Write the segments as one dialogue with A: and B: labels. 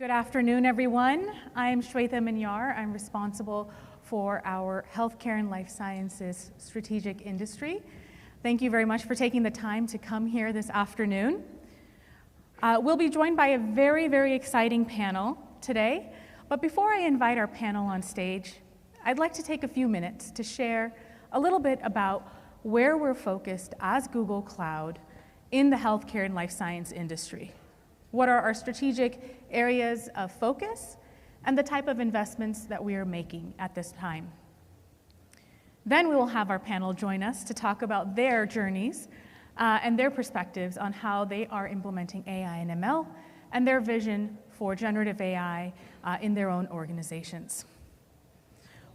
A: Good afternoon, everyone. I'm Shweta Maniar. I'm responsible for our healthcare and life sciences strategic industry. Thank you very much for taking the time to come here this afternoon. We'll be joined by a very, very exciting panel today. But before I invite our panel on stage, I'd like to take a few minutes to share a little bit about where we're focused as Google Cloud in the healthcare and life science industry. What are our strategic areas of focus and the type of investments that we are making at this time. Then we will have our panel join us to talk about their journeys and their perspectives on how they are implementing AI and ML and their vision for generative AI in their own organizations.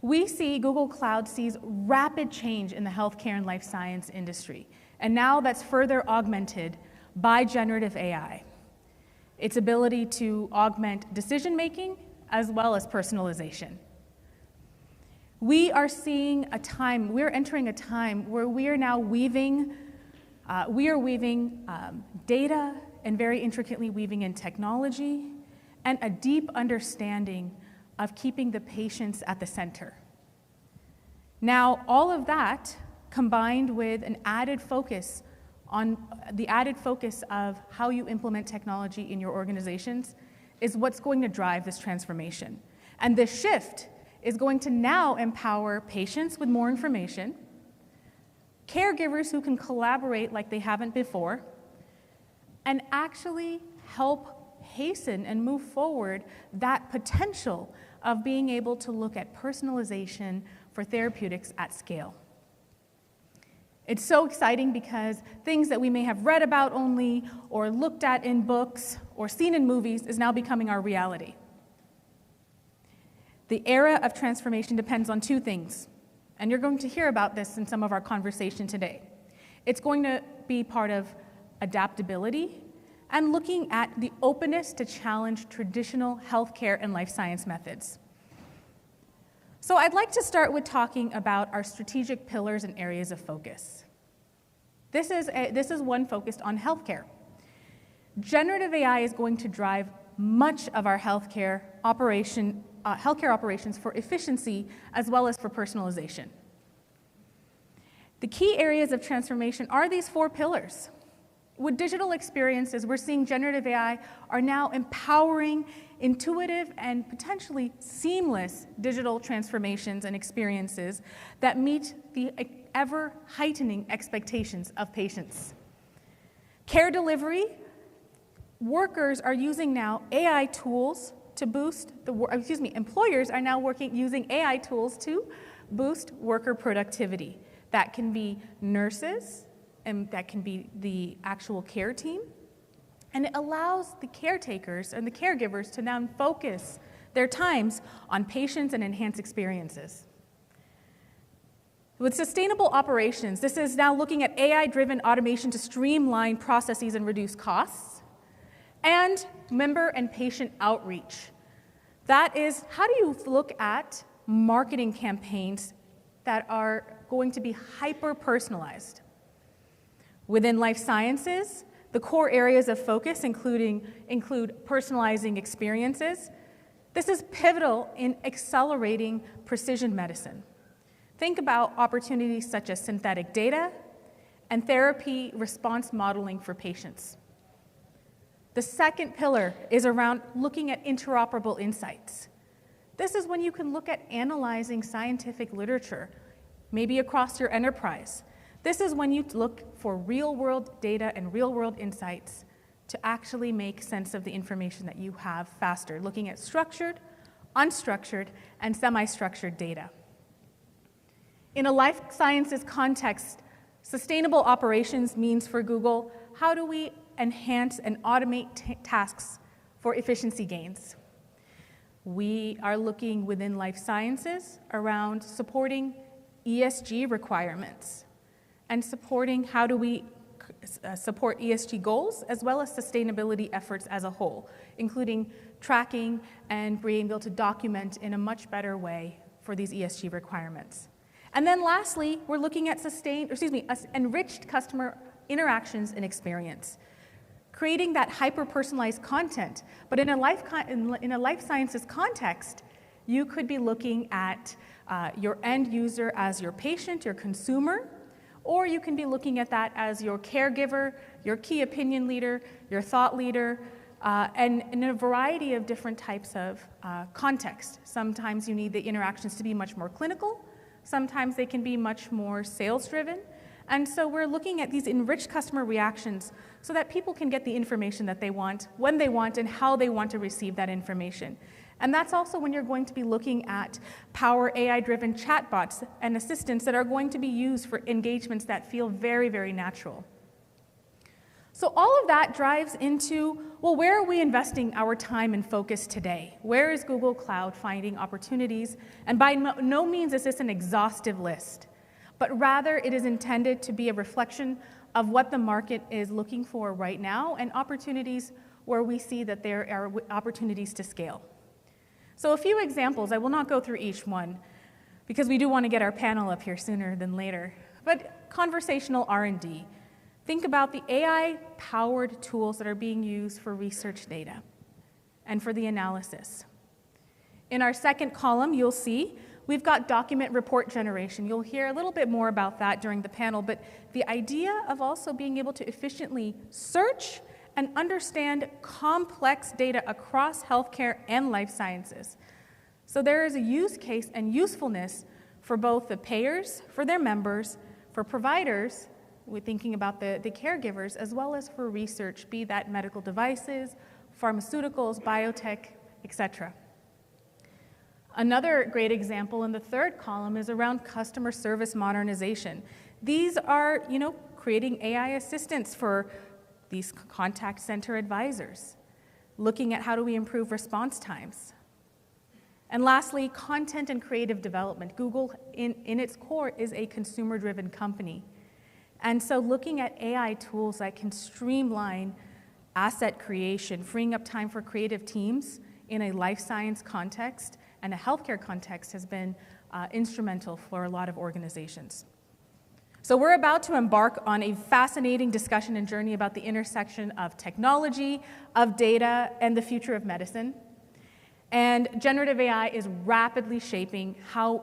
A: We see Google Cloud sees rapid change in the healthcare and life science industry, and now that's further augmented by generative AI. Its ability to augment decision-making as well as personalization. We are entering a time where we are now weaving data and very intricately weaving in technology and a deep understanding of keeping the patients at the center. Now, all of that combined with an added focus on the added focus of how you implement technology in your organizations is what's going to drive this transformation. And this shift is going to now empower patients with more information, caregivers who can collaborate like they haven't before, and actually help hasten and move forward that potential of being able to look at personalization for therapeutics at scale. It's so exciting because things that we may have read about only or looked at in books or seen in movies is now becoming our reality. The era of transformation depends on two things, and you're going to hear about this in some of our conversation today. It's going to be part of adaptability and looking at the openness to challenge traditional healthcare and life science methods. So I'd like to start with talking about our strategic pillars and areas of focus. This is one focused on healthcare. Generative AI is going to drive much of our healthcare operations for efficiency as well as for personalization. The key areas of transformation are these four pillars. With digital experiences, we're seeing generative AI are now empowering intuitive and potentially seamless digital transformations and experiences that meet the ever-heightening expectations of patients. Care delivery, workers are using now AI tools to boost employers are now using AI tools to boost worker productivity. That can be nurses, and that can be the actual care team. And it allows the caretakers and the caregivers to now focus their times on patients and enhance experiences. With sustainable operations, this is now looking at AI-driven automation to streamline processes and reduce costs. And member and patient outreach. That is, how do you look at marketing campaigns that are going to be hyper-personalized? Within life sciences, the core areas of focus include personalizing experiences. This is pivotal in accelerating precision medicine. Think about opportunities such as synthetic data and therapy response modeling for patients. The second pillar is around looking at interoperable insights. This is when you can look at analyzing scientific literature, maybe across your enterprise. This is when you look for real-world data and real-world insights to actually make sense of the information that you have faster, looking at structured, unstructured, and semi-structured data. In a life sciences context, sustainable operations means for Google, how do we enhance and automate tasks for efficiency gains? We are looking within life sciences around supporting ESG requirements and supporting how do we support ESG goals as well as sustainability efforts as a whole, including tracking and being able to document in a much better way for these ESG requirements. And then lastly, we're looking at enriched customer interactions and experience. creating that hyper-personalized content. But in a life sciences context, you could be looking at your end user as your patient, your consumer, or you can be looking at that as your caregiver, your key opinion leader, your thought leader, and in a variety of different types of context. Sometimes you need the interactions to be much more clinical. Sometimes they can be much more sales-driven. And so we're looking at these enriched customer reactions so that people can get the information that they want, when they want, and how they want to receive that information. And that's also when you're going to be looking at power AI-driven chatbots and assistants that are going to be used for engagements that feel very, very natural. So all of that drives into, well, where are we investing our time and focus today? Where is Google Cloud finding opportunities? And by no means is this an exhaustive list, but rather it is intended to be a reflection of what the market is looking for right now and opportunities where we see that there are opportunities to scale. So a few examples, I will not go through each one because we do want to get our panel up here sooner than later, but conversational R&D. Think about the AI-powered tools that are being used for research data and for the analysis. In our second column, you'll see we've got document report generation. You'll hear a little bit more about that during the panel, but the idea of also being able to efficiently search and understand complex data across healthcare and life sciences. So there is a use case and usefulness for both the payers, for their members, for providers, we're thinking about the caregivers, as well as for research, be that medical devices, pharmaceuticals, biotech, etc. Another great example in the third column is around customer service modernization. These are, creating AI assistants for these contact center advisors, looking at how do we improve response times. And lastly, content and creative development. Google, in its core, is a consumer-driven company. And so looking at AI tools that can streamline asset creation, freeing up time for creative teams in a life science context and a healthcare context has been instrumental for a lot of organizations. So we're about to embark on a fascinating discussion and journey about the intersection of technology, of data, and the future of medicine. And generative AI is rapidly shaping how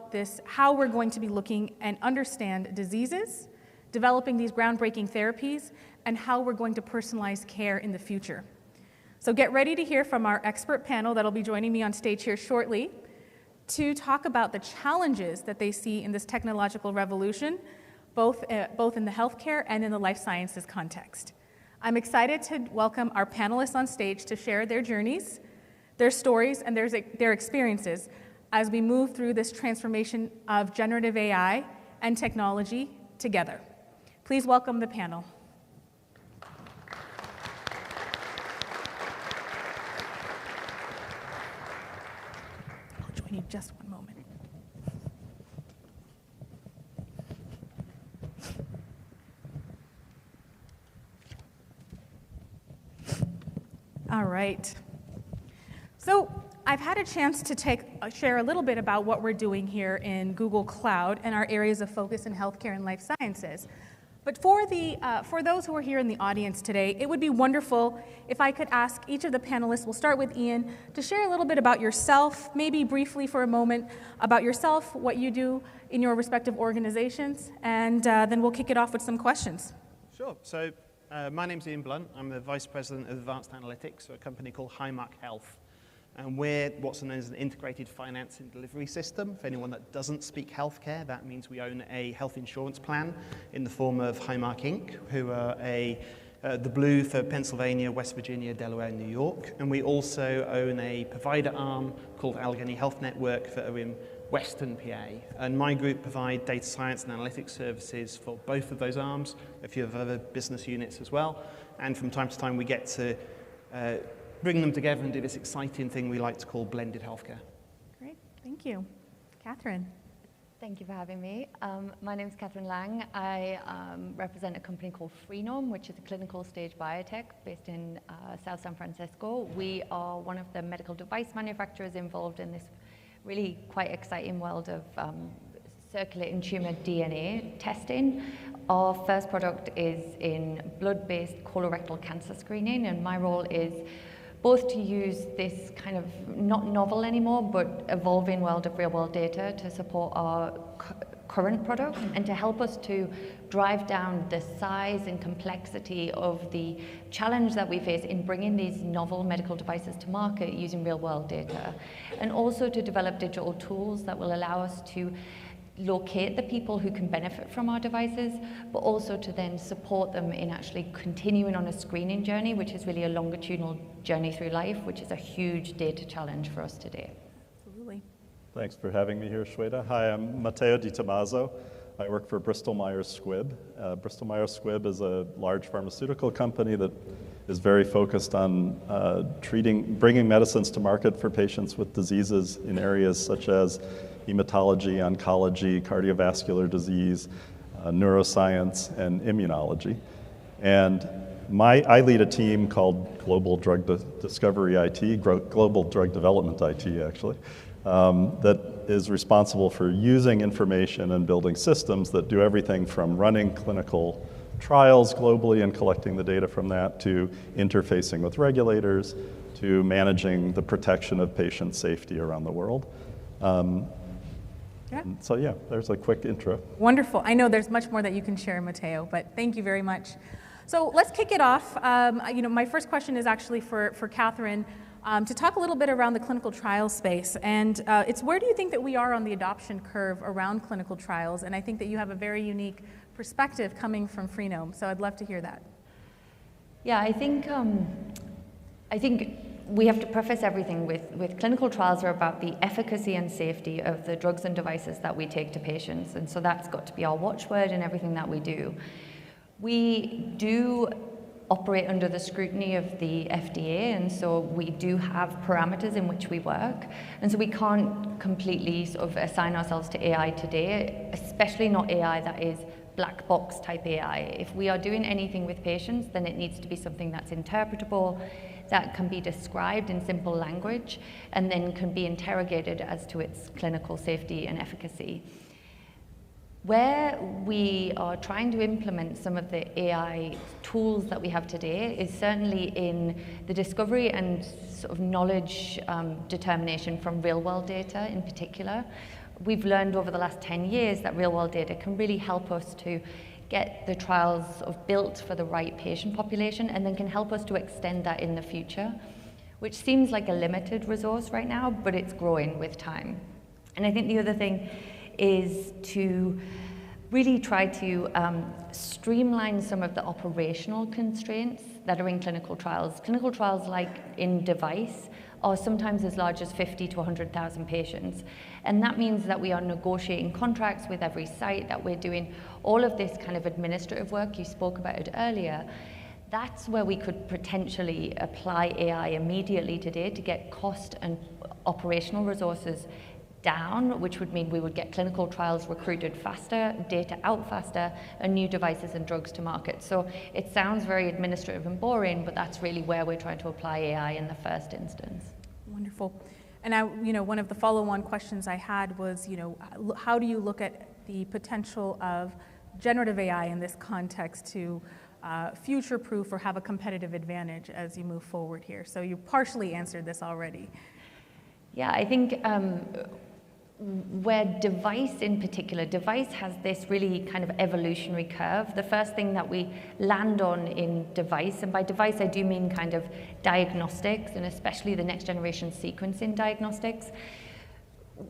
A: we're going to be looking and understand diseases, developing these groundbreaking therapies, and how we're going to personalize care in the future. So get ready to hear from our expert panel that'll be joining me on stage here shortly to talk about the challenges that they see in this technological revolution, both in the healthcare and in the life sciences context. I'm excited to welcome our panelists on stage to share their journeys, their stories, and their experiences as we move through this transformation of generative AI and technology together. Please welcome the panel. I'll join you just one moment. All right. So I've had a chance to share a little bit about what we're doing here in Google Cloud and our areas of focus in healthcare and life sciences. But for those who are here in the audience today, it would be wonderful if I could ask each of the panelists, we'll start with Ian, to share a little bit about yourself, maybe briefly for a moment about yourself, what you do in your respective organizations, and then we'll kick it off with some questions.
B: Sure. So my name's Ian Blunt. I'm the Vice President of Advanced Analytics for a company called Highmark Health. And we're what's known as an integrated finance and delivery system. For anyone that doesn't speak healthcare, that means we own a health insurance plan in the form of Highmark Inc., who are the blue for Pennsylvania, West Virginia, Delaware, and New York. And we also own a provider arm called Allegheny Health Network that are in Western PA. And my group provide data science and analytics services for both of those arms, a few of other business units as well. And from time to time, we get to bring them together and do this exciting thing we like to call blended healthcare.
A: Great, thank you. Kathryn.
C: Thank you for having me. My name is Kathryn Lang. I represent a company called Freenome, which is a clinical stage biotech based in South San Francisco. We are one of the medical device manufacturers involved in this really quite exciting world of circulating tumor DNA testing. Our first product is in blood-based colorectal cancer screening, and my role is both to use this kind of not novel anymore, but evolving world of real-world data to support our current product and to help us to drive down the size and complexity of the challenge that we face in bringing these novel medical devices to market using real-world data, and also to develop digital tools that will allow us to locate the people who can benefit from our devices, but also to then support them in actually continuing on a screening journey, which is really a longitudinal journey through life, which is a huge data challenge for us today.
A: Absolutely.
D: Thanks for having me here, Shweta. Hi, I'm Matteo diTommaso. I work for Bristol Myers Squibb. Bristol Myers Squibb is a large pharmaceutical company that is very focused on bringing medicines to market for patients with diseases in areas such as hematology, oncology, cardiovascular disease, neuroscience, and immunology. And I lead a team called Global Drug Discovery IT, Global Drug Development IT, actually, that is responsible for using information and building systems that do everything from running clinical trials globally and collecting the data from that, to interfacing with regulators, to managing the protection of patient safety around the world.
A: Yeah.
D: So yeah, there's a quick intro.
A: Wonderful. I know there's much more that you can share, Matteo, but thank you very much. So let's kick it off. My first question is actually for Kathryn, to talk a little bit around the clinical trial space. And it's where do you think that we are on the adoption curve around clinical trials? And I think that you have a very unique perspective coming from Freenome, so I'd love to hear that.
C: Yeah, I think we have to preface everything with clinical trials are about the efficacy and safety of the drugs and devices that we take to patients. And so that's got to be our watchword in everything that we do. We do operate under the scrutiny of the FDA, and so we do have parameters in which we work. And so we can't completely sort of assign ourselves to AI today, especially not AI that is black box type AI. If we are doing anything with patients, then it needs to be something that's interpretable, that can be described in simple language, and then can be interrogated as to its clinical safety and efficacy. Where we are trying to implement some of the AI tools that we have today is certainly in the discovery and sort of knowledge determination from real-world data in particular. We've learned over the last 10 years that real-world data can really help us to get the trials built for the right patient population, and then can help us to extend that in the future, which seems like a limited resource right now, but it's growing with time. And I think the other thing is to really try to streamline some of the operational constraints that are in clinical trials. Clinical trials, like in device, are sometimes as large as 50 to 100,000 patients. And that means that we are negotiating contracts with every site, that we're doing all of this kind of administrative work. You spoke about it earlier. That's where we could potentially apply AI immediately today to get cost and operational resources down, which would mean we would get clinical trials recruited faster, data out faster, and new devices and drugs to market. So it sounds very administrative and boring, but that's really where we're trying to apply AI in the first instance.
A: Wonderful. And one of the follow-on questions I had was, how do you look at the potential of generative AI in this context to future-proof or have a competitive advantage as you move forward here? So you partially answered this already.
C: Yeah, I think where device in particular, device has this really kind of evolutionary curve. The first thing that we land on in device, and by device I do mean kind of diagnostics, and especially the next generation sequencing diagnostics.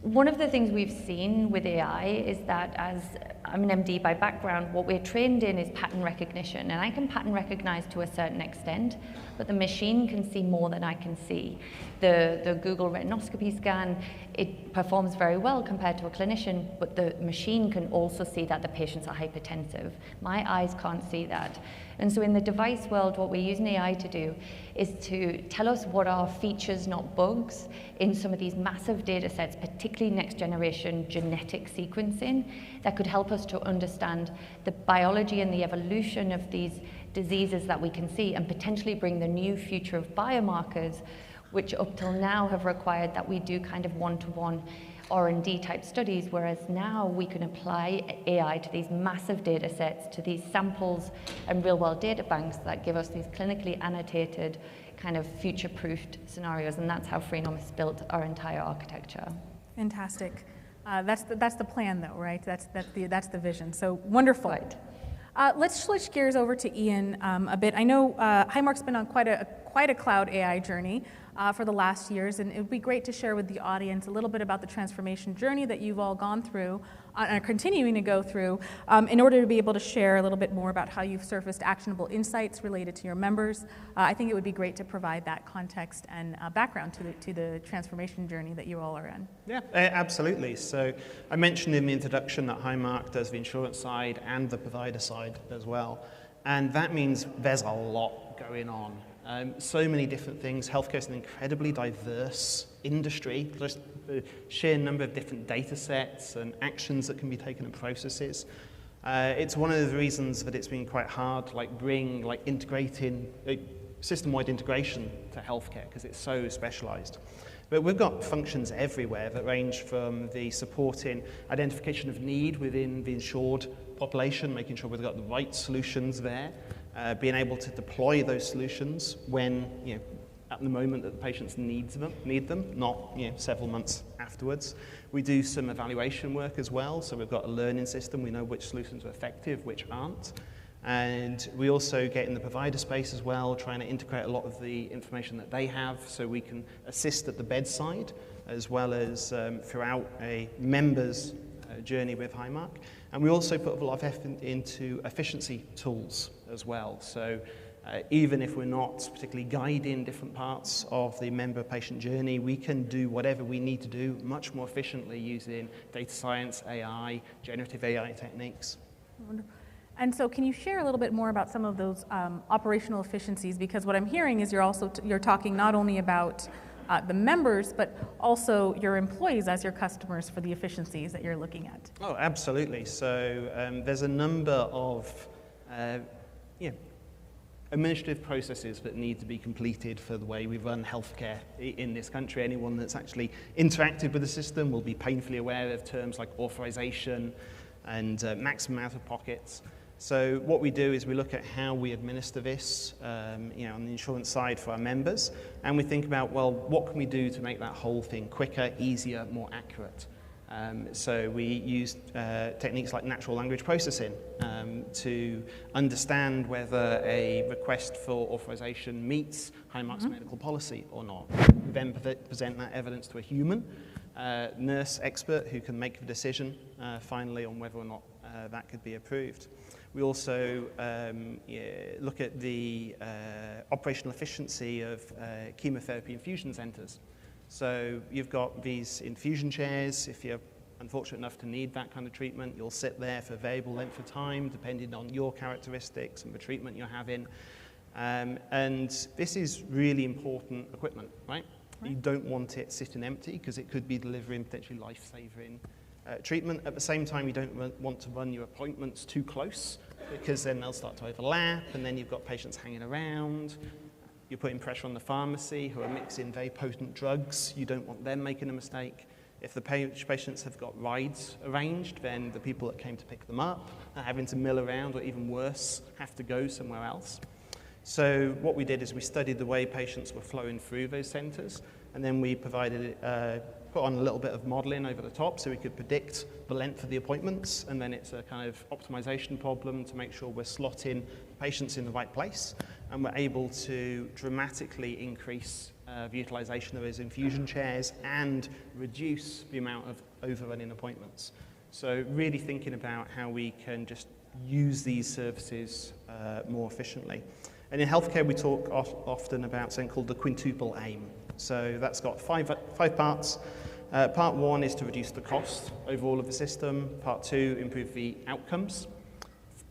C: One of the things we've seen with AI is that, as I'm an MD by background, what we're trained in is pattern recognition, and I can pattern recognize to a certain extent, but the machine can see more than I can see. The Google retinoscopy scan, it performs very well compared to a clinician, but the machine can also see that the patients are hypertensive. My eyes can't see that. And so in the device world, what we're using AI to do is to tell us what are features, not bugs, in some of these massive data sets, particularly next generation genetic sequencing, that could help us to understand the biology and the evolution of these diseases that we can see, and potentially bring the new future of biomarkers, which up till now have required that we do kind of one-to-one R&D type studies, whereas now we can apply AI to these massive data sets, to these samples and real-world data banks that give us these clinically annotated, kind of future-proofed scenarios, and that's how Freenome has built our entire architecture.
A: Fantastic. That's the plan, though, right? That's the vision. So wonderful.
C: Right.
A: Let's switch gears over to Ian a bit. I know Highmark's been on quite a cloud AI journey for the last years, and it would be great to share with the audience a little bit about the transformation journey that you've all gone through and are continuing to go through in order to be able to share a little bit more about how you've surfaced actionable insights related to your members. I think it would be great to provide that context and background to the transformation journey that you all are in.
B: Yeah, absolutely. So I mentioned in the introduction that Highmark does the insurance side and the provider side as well. And that means there's a lot going on. So many different things. Healthcare is an incredibly diverse industry. Just the sheer number of different data sets and actions that can be taken and processes. It's one of the reasons that it's been quite hard to bring integrating system-wide integration to healthcare because it's so specialized. But we've got functions everywhere that range from the supporting identification of need within the insured population, making sure we've got the right solutions there, being able to deploy those solutions when, at the moment that the patients need them, not several months afterwards. We do some evaluation work as well, so we've got a learning system. We know which solutions are effective, which aren't. And we also get in the provider space as well, trying to integrate a lot of the information that they have so we can assist at the bedside as well as throughout a member's journey with Highmark. And we also put a lot of effort into efficiency tools as well. So even if we're not particularly guiding different parts of the member-patient journey, we can do whatever we need to do much more efficiently using data science, AI, generative AI techniques.
A: Wonderful. And so can you share a little bit more about some of those operational efficiencies? Because what I'm hearing is you're talking not only about the members, but also your employees as your customers for the efficiencies that you're looking at.
B: Oh, absolutely. So there's a number of administrative processes that need to be completed for the way we run healthcare in this country. Anyone that's actually interacted with the system will be painfully aware of terms like authorization and maximum out-of-pockets. So what we do is we look at how we administer this, on the insurance side for our members, and we think about, well, what can we do to make that whole thing quicker, easier, more accurate? So we use techniques like natural language processing to understand whether a request for authorization meets Highmark's medical policy or not. We then present that evidence to a human nurse expert who can make the decision finally on whether or not that could be approved. We also look at the operational efficiency of chemotherapy infusion centers. So you've got these infusion chairs. If you're unfortunate enough to need that kind of treatment, you'll sit there for a variable length of time, depending on your characteristics and the treatment you're having. And this is really important equipment, right? You don't want it sitting empty because it could be delivering potentially life-saving treatment. At the same time, you don't want to run your appointments too close because then they'll start to overlap, and then you've got patients hanging around. You're putting pressure on the pharmacy who are mixing very potent drugs. You don't want them making a mistake. If the patients have got rides arranged, then the people that came to pick them up are having to mill around, or even worse, have to go somewhere else. So what we did is we studied the way patients were flowing through those centers, and then we put on a little bit of modeling over the top so we could predict the length of the appointments, and then it's a kind of optimization problem to make sure we're slotting patients in the right place, and we're able to dramatically increase the utilization of those infusion chairs and reduce the amount of overrunning appointments. So really thinking about how we can just use these services more efficiently. And in healthcare, we talk often about something called the quintuple aim. So that's got five parts. Part one is to reduce the cost overall of the system. Part two, improve the outcomes.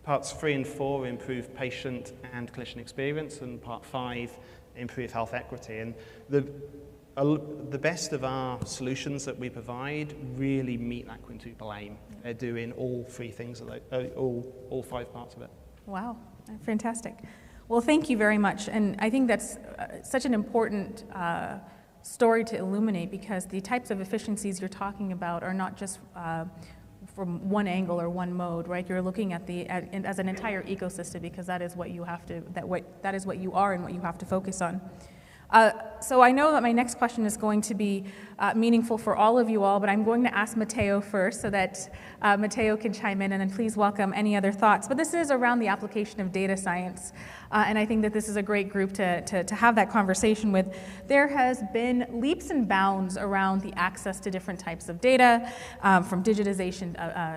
B: Parts 3 and 4 improve patient and clinician experience, and part 5 improve health equity. And the best of our solutions that we provide really meet that quintuple aim. They're doing all three things, all 5 parts of it.
A: Wow, fantastic. Well, thank you very much. And I think that's such an important story to illuminate, because the types of efficiencies you're talking about are not just from one angle or one mode, right? You're looking at as an entire ecosystem, because that is what you have to, that is what you are and what you have to focus on. So I know that my next question is going to be meaningful for all of you all, but I'm going to ask Matteo first so that Matteo can chime in, and then please welcome any other thoughts. But this is around the application of data science, and I think that this is a great group to have that conversation with. There has been leaps and bounds around the access to different types of data, from digitization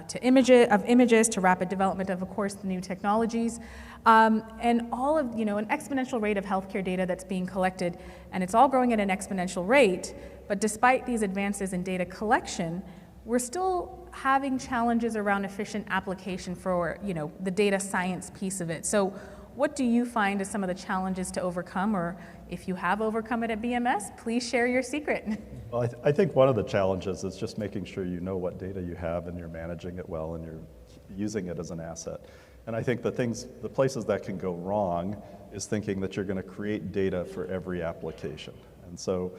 A: to images to rapid development of course, the new technologies. And all of, an exponential rate of healthcare data that's being collected, and it's all growing at an exponential rate, but despite these advances in data collection, we're still having challenges around efficient application for, the data science piece of it. So what do you find as some of the challenges to overcome, or if you have overcome it at BMS, please share your secret.
D: Well, I think one of the challenges is just making sure you know what data you have and you're managing it well and you're using it as an asset. And I think the places that can go wrong is thinking that you're going to create data for every application. And so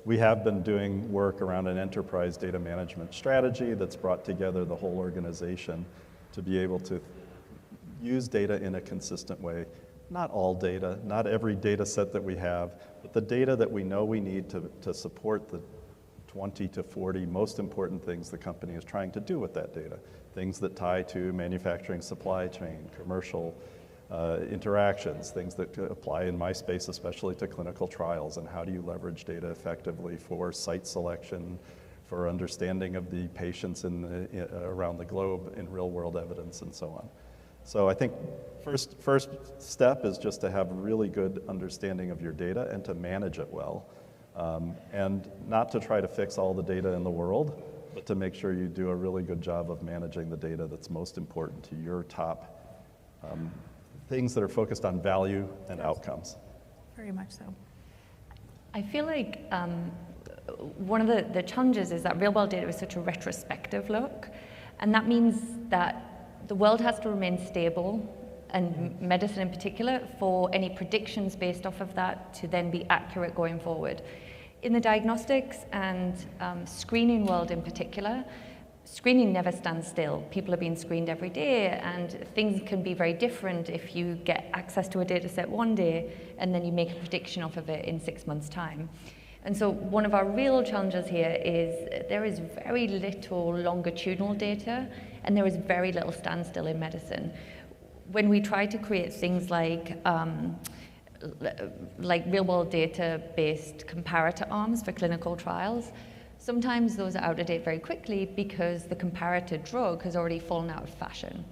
D: we have been doing work around an enterprise data management strategy that's brought together the whole organization to be able to use data in a consistent way. Not all data, not every data set that we have, but the data that we know we need to support the 20 to 40 most important things the company is trying to do with that data. Things that tie to manufacturing, supply chain, commercial interactions, things that apply in my space, especially to clinical trials, and how do you leverage data effectively for site selection, for understanding of the patients around the globe in real-world evidence, and so on. So I think first step is just to have really good understanding of your data and to manage it well, and not to try to fix all the data in the world, but to make sure you do a really good job of managing the data that's most important to your top things that are focused on value and outcomes.
A: Very much so.
C: I feel like one of the challenges is that real-world data is such a retrospective look, and that means that the world has to remain stable, and medicine in particular, for any predictions based off of that to then be accurate going forward. In the diagnostics and screening world in particular, screening never stands still. People are being screened every day, and things can be very different if you get access to a data set one day and then you make a prediction off of it in 6 months' time. And so one of our real challenges here is there is very little longitudinal data, and there is very little standstill in medicine. When we try to create things like real-world data-based comparator arms for clinical trials, sometimes those are out of date very quickly because the comparator drug has already fallen out of fashion.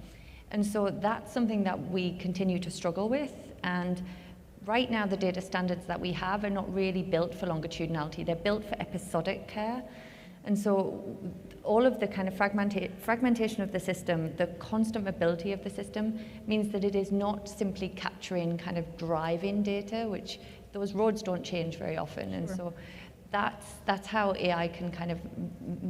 C: And so that's something that we continue to struggle with. And right now, the data standards that we have are not really built for longitudinality. They're built for episodic care. And so all of the kind of fragmentation of the system, the constant mobility of the system, means that it is not simply capturing kind of driving data, which those roads don't change very often. And so that's how AI can kind of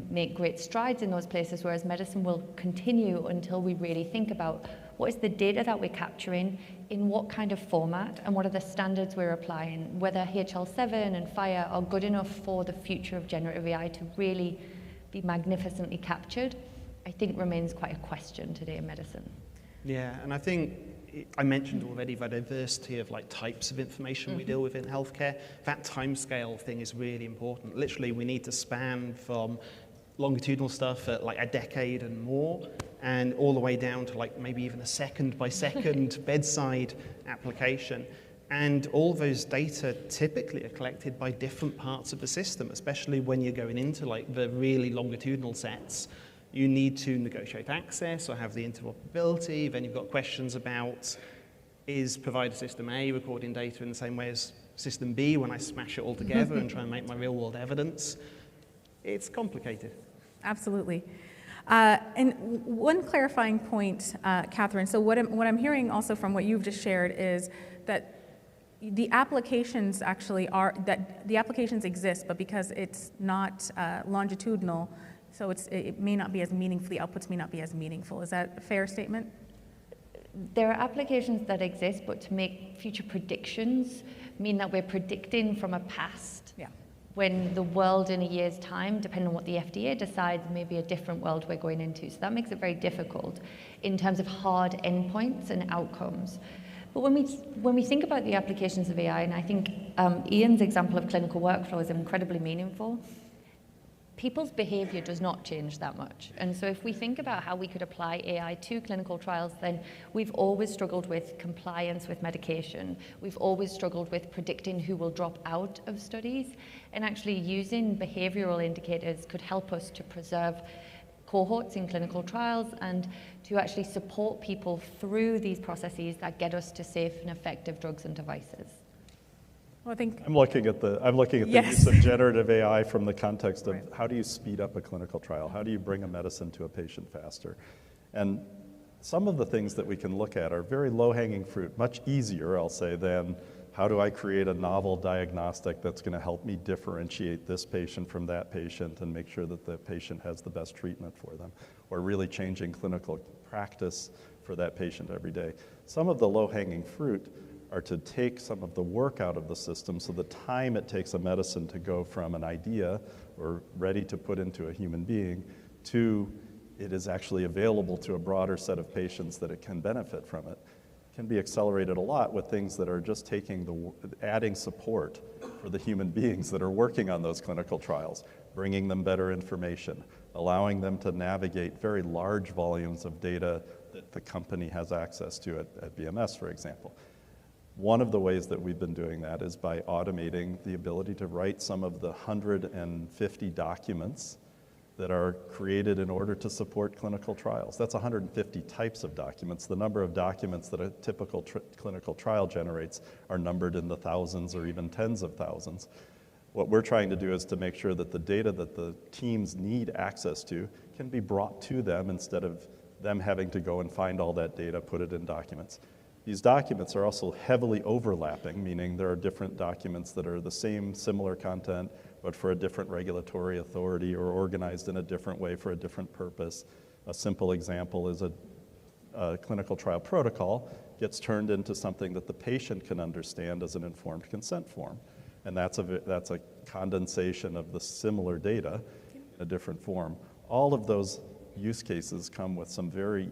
C: make great strides in those places, whereas medicine will continue until we really think about what is the data that we're capturing, in what kind of format, and what are the standards we're applying, whether HL7 and FHIR are good enough for the future of generative AI to really be magnificently captured, I think remains quite a question today in medicine.
B: Yeah, and I think I mentioned already the diversity of types of information we deal with in healthcare. That timescale thing is really important. Literally, we need to span from longitudinal stuff at a decade and more, and all the way down to maybe even a second by second bedside application. And all those data typically are collected by different parts of the system, especially when you're going into the really longitudinal sets. You need to negotiate access or have the interoperability. Then you've got questions about, is provider system A recording data in the same way as system B when I smash it all together and try and make my real world evidence? It's complicated.
A: Absolutely. And one clarifying point, Kathryn, so what I'm hearing also from what you've just shared is that the applications actually the applications exist, but because it's not longitudinal, so it may not be as meaningful, the outputs may not be as meaningful. Is that a fair statement?
C: There are applications that exist, but to make future predictions mean that we're predicting from a past.
A: Yeah.
C: when the world in a year's time, depending on what the FDA decides, may be a different world we're going into. So that makes it very difficult in terms of hard endpoints and outcomes. But when we think about the applications of AI, and I think Ian's example of clinical workflow is incredibly meaningful, people's behavior does not change that much. And so if we think about how we could apply AI to clinical trials, then we've always struggled with compliance with medication. We've always struggled with predicting who will drop out of studies. And actually using behavioral indicators could help us to preserve cohorts in clinical trials and to actually support people through these processes that get us to safe and effective drugs and devices.
A: Well, I think
D: I'm looking at the
A: Yes.
D: use of generative AI from the context of how do you speed up a clinical trial? How do you bring a medicine to a patient faster? And some of the things that we can look at are very low-hanging fruit, much easier, I'll say, than how do I create a novel diagnostic that's going to help me differentiate this patient from that patient and make sure that the patient has the best treatment for them, or really changing clinical practice for that patient every day. Some of the low-hanging fruit are to take some of the work out of the system, so the time it takes a medicine to go from an idea or ready to put into a human being to it is actually available to a broader set of patients that it can benefit from it, can be accelerated a lot with things that are just adding support for the human beings that are working on those clinical trials, bringing them better information, allowing them to navigate very large volumes of data that the company has access to at BMS, for example. One of the ways that we've been doing that is by automating the ability to write some of the 150 documents that are created in order to support clinical trials. That's 150 types of documents. The number of documents that a typical clinical trial generates are numbered in the thousands or even tens of thousands. What we're trying to do is to make sure that the data that the teams need access to can be brought to them instead of them having to go and find all that data, put it in documents. These documents are also heavily overlapping, meaning there are different documents that are the same, similar content, but for a different regulatory authority or organized in a different way for a different purpose. A simple example is a clinical trial protocol gets turned into something that the patient can understand as an informed consent form. And that's a condensation of the similar data in a different form. All of those use cases come with some very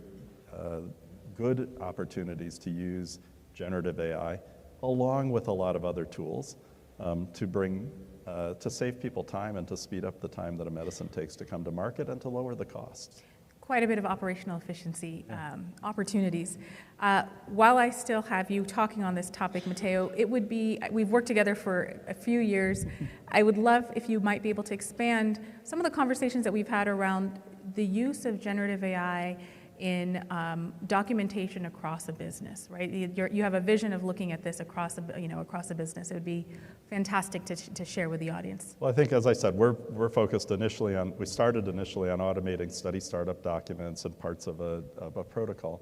D: good opportunities to use generative AI, along with a lot of other tools to save people time and to speed up the time that a medicine takes to come to market and to lower the costs.
A: Quite a bit of operational efficiency opportunities. While I still have you talking on this topic, Matteo, we've worked together for a few years. I would love if you might be able to expand some of the conversations that we've had around the use of generative AI in documentation across a business, right? You have a vision of looking at this across a business. It would be fantastic to share with the audience.
D: Well, I think, as I said, we're focused we started initially on automating study startup documents and parts of a protocol.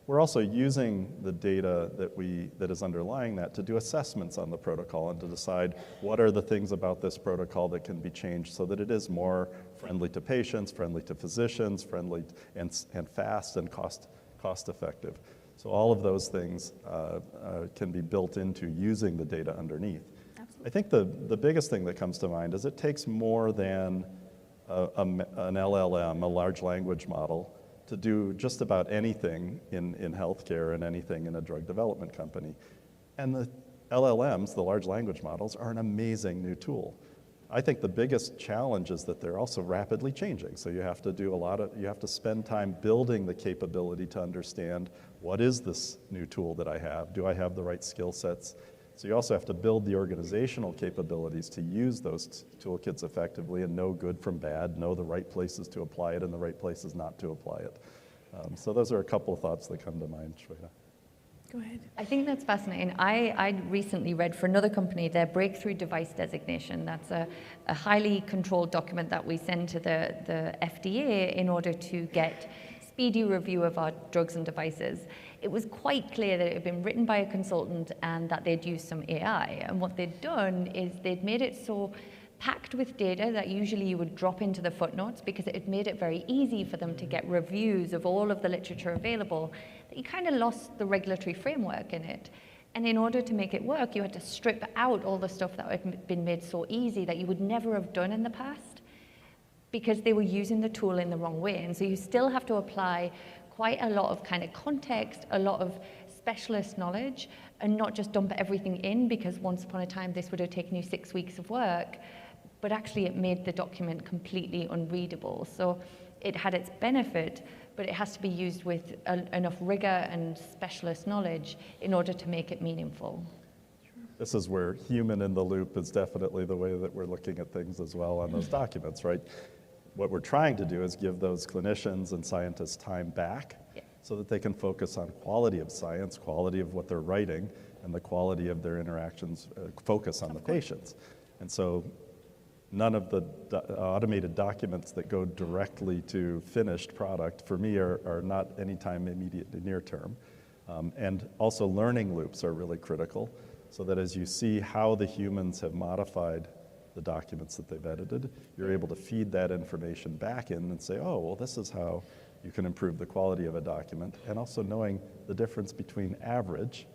D: We're also using the data that is underlying that to do assessments on the protocol and to decide what are the things about this protocol that can be changed so that it is more friendly to patients, friendly to physicians, friendly and fast and cost effective. So all of those things can be built into using the data underneath. Absolutely. I think the biggest thing that comes to mind is it takes more than an LLM, a large language model, to do just about anything in healthcare and anything in a drug development company. And the LLMs, the large language models, are an amazing new tool. I think the biggest challenge is that they're also rapidly changing. So you have to spend time building the capability to understand what is this new tool that I have? Do I have the right skill sets? So you also have to build the organizational capabilities to use those toolkits effectively and know good from bad, know the right places to apply it and the right places not to apply it. So those are a couple of thoughts that come to mind, Shweta.
A: Go ahead.
C: I think that's fascinating. I recently read for another company their breakthrough device designation. That's a highly controlled document that we send to the FDA in order to get speedy review of our drugs and devices. It was quite clear that it had been written by a consultant and that they'd used some AI. And what they'd done is they'd made it so packed with data that usually you would drop into the footnotes because it had made it very easy for them to get reviews of all of the literature available, that you kind of lost the regulatory framework in it. And in order to make it work, you had to strip out all the stuff that had been made so easy that you would never have done in the past, because they were using the tool in the wrong way. And so you still have to apply quite a lot of kind of context, a lot of specialist knowledge, and not just dump everything in, because once upon a time this would have taken you 6 weeks of work, but actually it made the document completely unreadable. So it had its benefit, but it has to be used with enough rigor and specialist knowledge in order to make it meaningful.
D: This is where human in the loop is definitely the way that we're looking at things as well on those documents, right? What we're trying to do is give those clinicians and scientists time back so that they can focus on quality of science, quality of what they're writing, and the quality of their interactions, focus on the patients. And so none of the automated documents that go directly to finished product, for me, are not anytime immediate near term. And also learning loops are really critical, so that as you see how the humans have modified the documents that they've edited, you're able to feed that information back in and say, oh, well, this is how you can improve the quality of a document. And also knowing the difference between average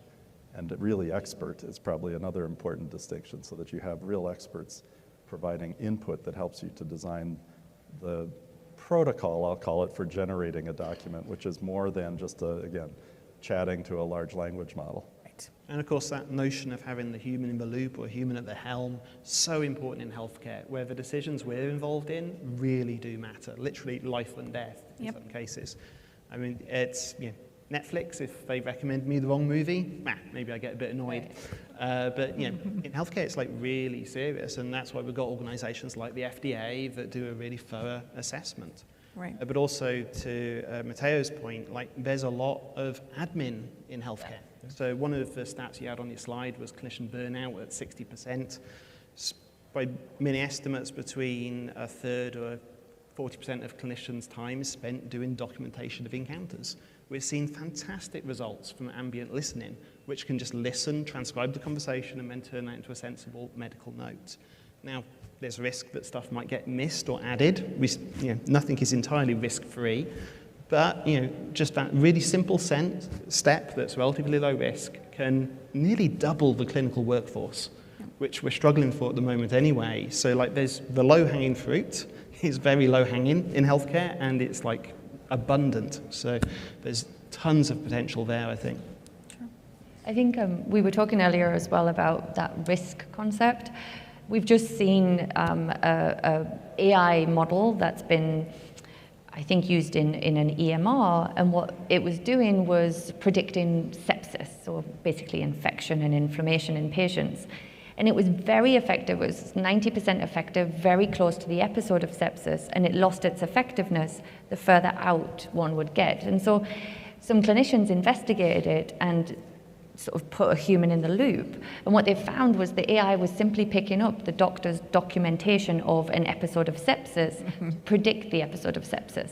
D: and really expert is probably another important distinction, so that you have real experts providing input that helps you to design the protocol, I'll call it, for generating a document, which is more than just, again, chatting to a large language model.
B: And of course, that notion of having the human in the loop or human at the helm, so important in healthcare, where the decisions we're involved in really do matter, literally life and death in some cases. I mean, it's, Netflix, if they recommend me the wrong movie, maybe I get a bit annoyed. But in healthcare, it's like really serious, and that's why we've got organizations like the FDA that do a really thorough assessment.
A: Right.
B: But also to Matteo's point, like there's a lot of admin in healthcare. So one of the stats you had on your slide was clinician burnout at 60%. By many estimates, between a third or 40% of clinicians' time is spent doing documentation of encounters. We're seeing fantastic results from ambient listening, which can just listen, transcribe the conversation, and then turn that into a sensible medical note. Now, there's a risk that stuff might get missed or added. Nothing is entirely risk-free. But just that really simple step that's relatively low risk can nearly double the clinical workforce, which we're struggling for at the moment anyway. So like there's the low-hanging fruit is very low-hanging in healthcare, and it's like abundant. So there's tons of potential there, I think.
C: I think we were talking earlier as well about that risk concept. We've just seen a AI model that's been, I think, used in an EMR, and what it was doing was predicting sepsis, or basically infection and inflammation in patients. And it was very effective. It was 90% effective, very close to the episode of sepsis, and it lost its effectiveness the further out one would get. And so some clinicians investigated it and sort of put a human in the loop. And what they found was the AI was simply picking up the doctor's documentation of an episode of sepsis to predict the episode of sepsis.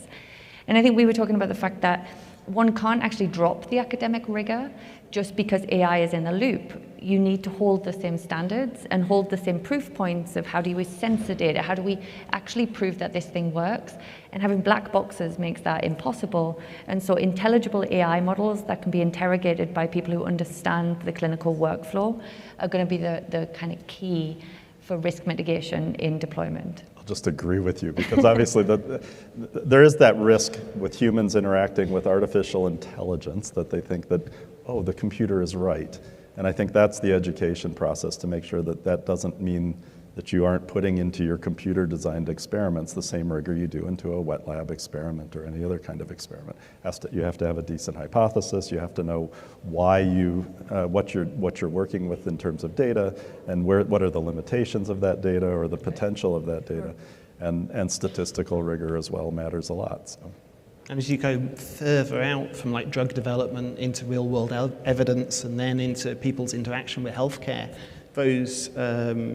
C: And I think we were talking about the fact that one can't actually drop the academic rigor just because AI is in the loop. You need to hold the same standards and hold the same proof points of how do we sense the data, how do we actually prove that this thing works, and having black boxes makes that impossible. And so intelligible AI models that can be interrogated by people who understand the clinical workflow are going to be the kind of key for risk mitigation in deployment.
D: I'll just agree with you, because obviously there is that risk with humans interacting with artificial intelligence that they think that, oh, the computer is right. And I think that's the education process, to make sure that that doesn't mean that you aren't putting into your computer-designed experiments the same rigor you do into a wet lab experiment or any other kind of experiment. You have to have a decent hypothesis. You have to know why what you're working with in terms of data, and what are the limitations of that data or the potential of that data. And statistical rigor as well matters a lot. So.
B: And as you go further out from like drug development into real-world evidence, and then into people's interaction with healthcare, those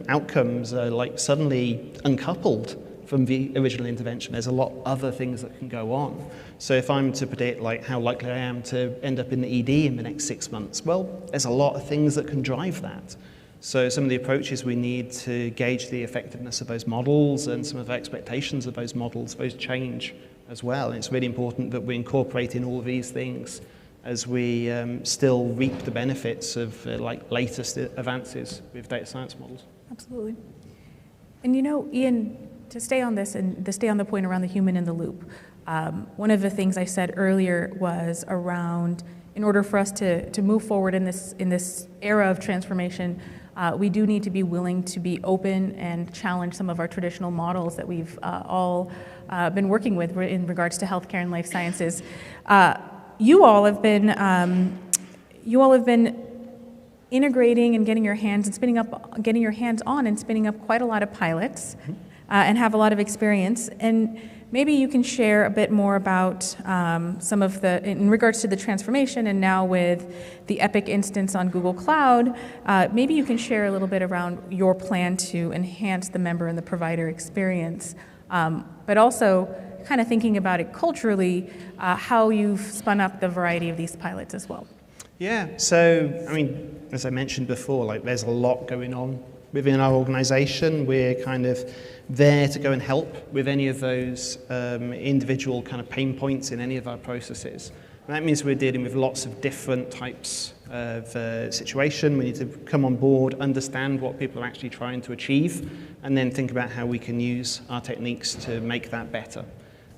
B: outcomes are like suddenly uncoupled from the original intervention. There's a lot other things that can go on. So if I'm to predict like how likely I am to end up in the ED in the next 6 months, well, there's a lot of things that can drive that. So some of the approaches we need to gauge the effectiveness of those models and some of the expectations of those models, those change as well. And it's really important that we're incorporating all of these things as we still reap the benefits of like latest advances with data science models.
A: Absolutely. And Ian, to stay on this and to stay on the point around the human in the loop, one of the things I said earlier was around, in order for us to move forward in this era of transformation, we do need to be willing to be open and challenge some of our traditional models that we've all been working with in regards to healthcare and life sciences. You all have been integrating and getting your hands on and spinning up quite a lot of pilots, and have a lot of experience. And maybe you can share a bit more about some of in regards to the transformation, and now with the Epic instance on Google Cloud, maybe you can share a little bit around your plan to enhance the member and the provider experience, but also kind of thinking about it culturally, how you've spun up the variety of these pilots as well.
B: Yeah, so, I mean, as I mentioned before, like there's a lot going on within our organization. We're kind of there to go and help with any of those individual kind of pain points in any of our processes. And that means we're dealing with lots of different types of situation. We need to come on board, understand what people are actually trying to achieve, and then think about how we can use our techniques to make that better.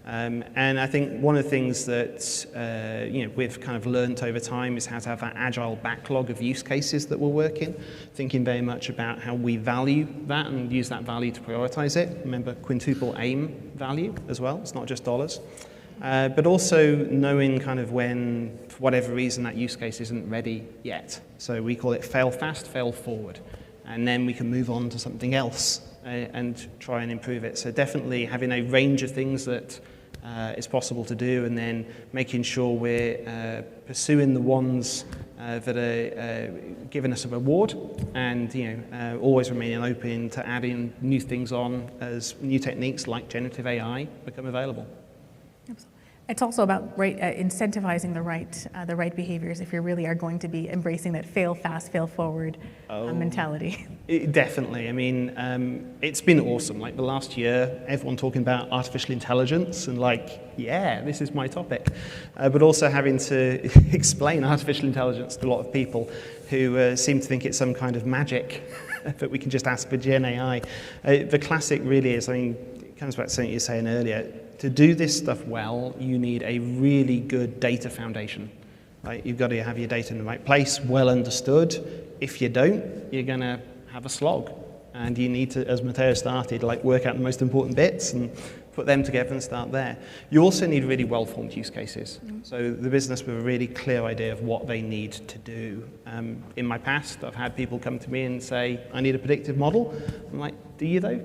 B: And I think one of the things that we've kind of learned over time is how to have that agile backlog of use cases that we're working, thinking very much about how we value that and use that value to prioritize it. Remember, quintuple aim value as well. It's not just dollars. But also knowing kind of when, for whatever reason, that use case isn't ready yet. So we call it fail fast, fail forward. And then we can move on to something else and try and improve it. So definitely having a range of things that is possible to do, and then making sure we're pursuing the ones that are giving us a reward, and always remaining open to adding new things on as new techniques like generative AI become available.
A: It's also about incentivizing the right behaviors if you really are going to be embracing that fail fast, fail forward mentality.
B: Definitely. I mean, it's been awesome. Like the last year, everyone talking about artificial intelligence and yeah, this is my topic. But also having to explain artificial intelligence to a lot of people who seem to think it's some kind of magic that we can just ask for Gen AI. The classic really is, I mean, it comes back to something you were saying earlier. To do this stuff well, you need a really good data foundation. Right? You've got to have your data in the right place, well understood. If you don't, you're going to have a slog. And you need to, as Matteo started, work out the most important bits and put them together and start there. You also need really well-formed use cases. So the business with a really clear idea of what they need to do. In my past, I've had people come to me and say, I need a predictive model. I'm like, do you though?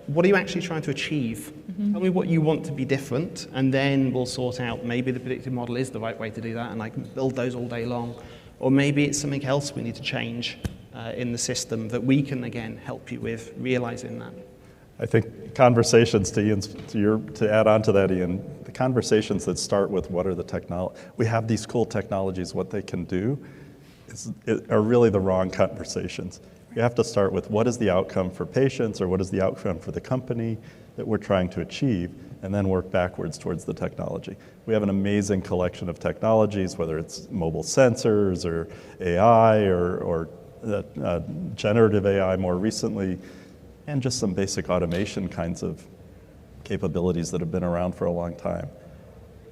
B: What are you actually trying to achieve? Tell me what you want to be different, and then we'll sort out maybe the predictive model is the right way to do that, and I can build those all day long. Or maybe it's something else we need to change in the system that we can, again, help you with realizing that.
D: I think conversations, to add on to that, Ian, the conversations that start with what are the technology, we have these cool technologies, what they can do, are really the wrong conversations. You have to start with what is the outcome for patients, or what is the outcome for the company that we're trying to achieve, and then work backwards towards the technology. We have an amazing collection of technologies, whether it's mobile sensors or AI or generative AI more recently, and just some basic automation kinds of capabilities that have been around for a long time.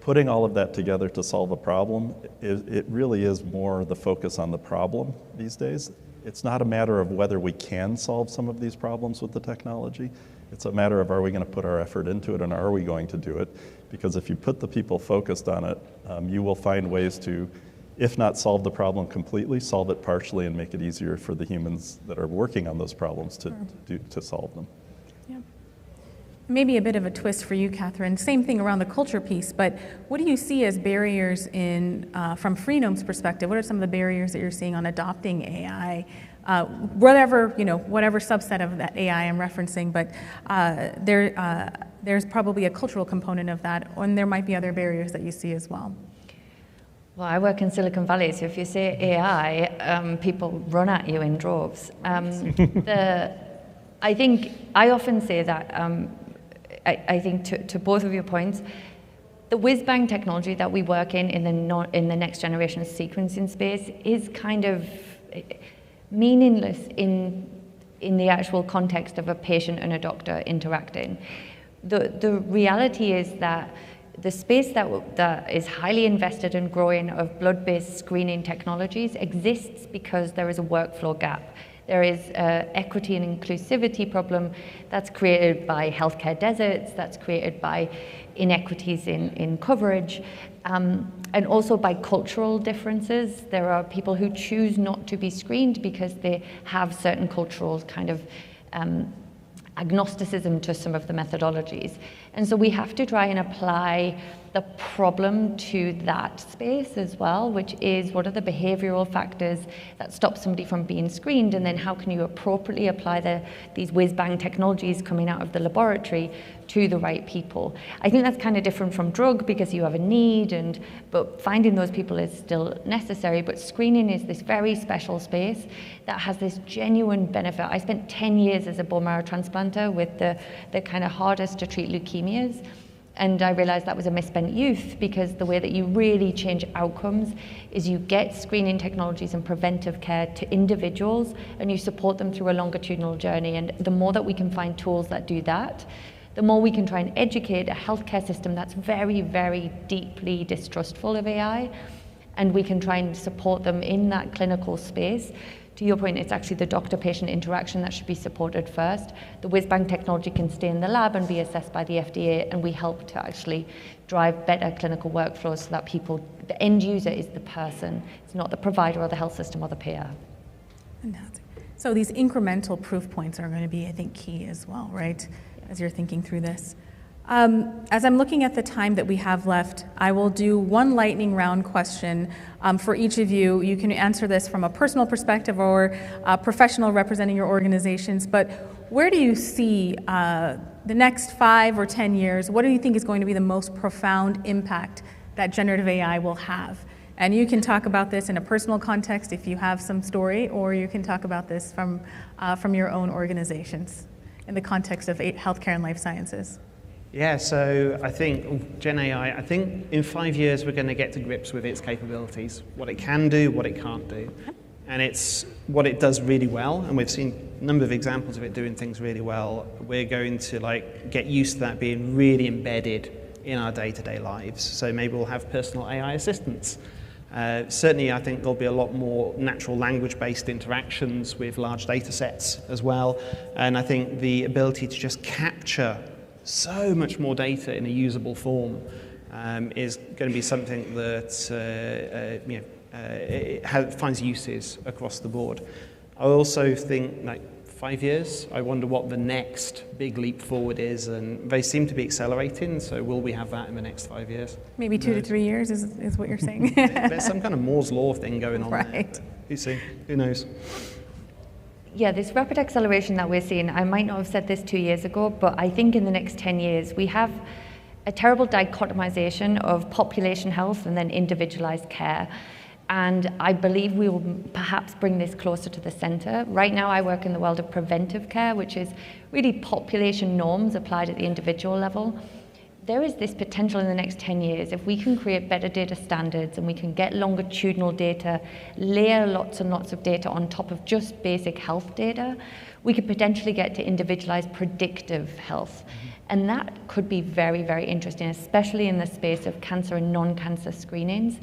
D: Putting all of that together to solve a problem, it really is more the focus on the problem these days. It's not a matter of whether we can solve some of these problems with the technology. It's a matter of, are we going to put our effort into it, and are we going to do it? Because if you put the people focused on it, you will find ways to, if not solve the problem completely, solve it partially and make it easier for the humans that are working on those problems to solve them.
A: Yeah. Maybe a bit of a twist for you, Kathryn. Same thing around the culture piece, but what do you see as barriers from Freenome's perspective? What are some of the barriers that you're seeing on adopting AI? Whatever subset of that AI I'm referencing, but there's probably a cultural component of that, and there might be other barriers that you see as well.
C: Well, I work in Silicon Valley, so if you say AI, people run at you in droves. I think I often say that, I think to both of your points, The whiz-bang technology that we work in the next generation sequencing space is kind of meaningless in the actual context of a patient and a doctor interacting. The reality is that the space that is highly invested and growing of blood-based screening technologies exists because there is a workflow gap. There is an equity and inclusivity problem that's created by healthcare deserts, that's created by inequities in coverage, and also by cultural differences. There are people who choose not to be screened because they have certain cultural kind of agnosticism to some of the methodologies. And so we have to try and apply the problem to that space as well, which is what are the behavioral factors that stop somebody from being screened, and then how can you appropriately apply these whiz-bang technologies coming out of the laboratory to the right people. I think that's kind of different from drug because you have a need, but finding those people is still necessary, but screening is this very special space that has this genuine benefit. I spent 10 years as a bone marrow transplanter with the kind of hardest to treat leukemias. And I realized that was a misspent youth because the way that you really change outcomes is you get screening technologies and preventive care to individuals and you support them through a longitudinal journey. And the more that we can find tools that do that, the more we can try and educate a healthcare system that's very, very deeply distrustful of AI. And we can try and support them in that clinical space. To your point, it's actually the doctor-patient interaction that should be supported first. The whiz-bang technology can stay in the lab and be assessed by the FDA, and we help to actually drive better clinical workflows so that the end user is the person. It's not the provider or the health system or the payer.
A: Fantastic. So these incremental proof points are going to be, I think, key as well, right? As you're thinking through this. As I'm looking at the time that we have left, I will do one lightning round question for each of you. You can answer this from a personal perspective or a professional representing your organizations, but where do you see the next 5 or 10 years? What do you think is going to be the most profound impact that generative AI will have? And you can talk about this in a personal context if you have some story, or you can talk about this from your own organizations in the context of healthcare and life sciences.
B: Yeah, so I think Gen AI, I think in 5 years we're going to get to grips with its capabilities, what it can do, what it can't do. And it's what it does really well, and we've seen a number of examples of it doing things really well. We're going to get used to that being really embedded in our day-to-day lives. So maybe we'll have personal AI assistants. Certainly, I think there'll be a lot more natural language-based interactions with large data sets as well. And I think the ability to just capture so much more data in a usable form is going to be something that it finds uses across the board. I also think 5 years, I wonder what the next big leap forward is, and they seem to be accelerating, so will we have that in the next 5 years?
A: Maybe 2 to 3 years is what you're saying.
B: There's some kind of Moore's Law thing going on
A: right.
B: there. Who knows?
C: Yeah, this rapid acceleration that we're seeing, I might not have said this 2 years ago, but I think in the next 10 years, we have a terrible dichotomization of population health and then individualized care. And I believe we will perhaps bring this closer to the center. Right now, I work in the world of preventive care, which is really population norms applied at the individual level. There is this potential in the next 10 years, if we can create better data standards and we can get longitudinal data, layer lots and lots of data on top of just basic health data, we could potentially get to individualized predictive health. And that could be very, very interesting, especially in the space of cancer and non-cancer screenings,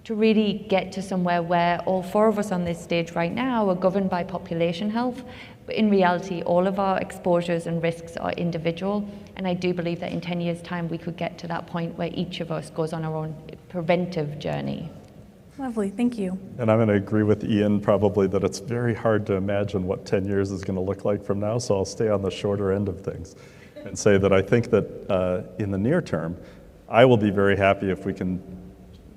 C: to really get to somewhere where all 4 of us on this stage right now are governed by population health. But in reality, all of our exposures and risks are individual. And I do believe that in 10 years' time, we could get to that point where each of us goes on our own preventive journey.
A: Lovely, thank you.
D: And I'm going to agree with Ian probably that it's very hard to imagine what 10 years is going to look like from now, so I'll stay on the shorter end of things and say that I think that in the near term, I will be very happy if we can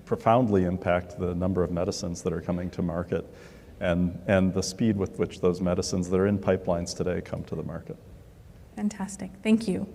D: profoundly impact the number of medicines that are coming to market and the speed with which those medicines that are in pipelines today come to the market.
A: Fantastic. Thank you.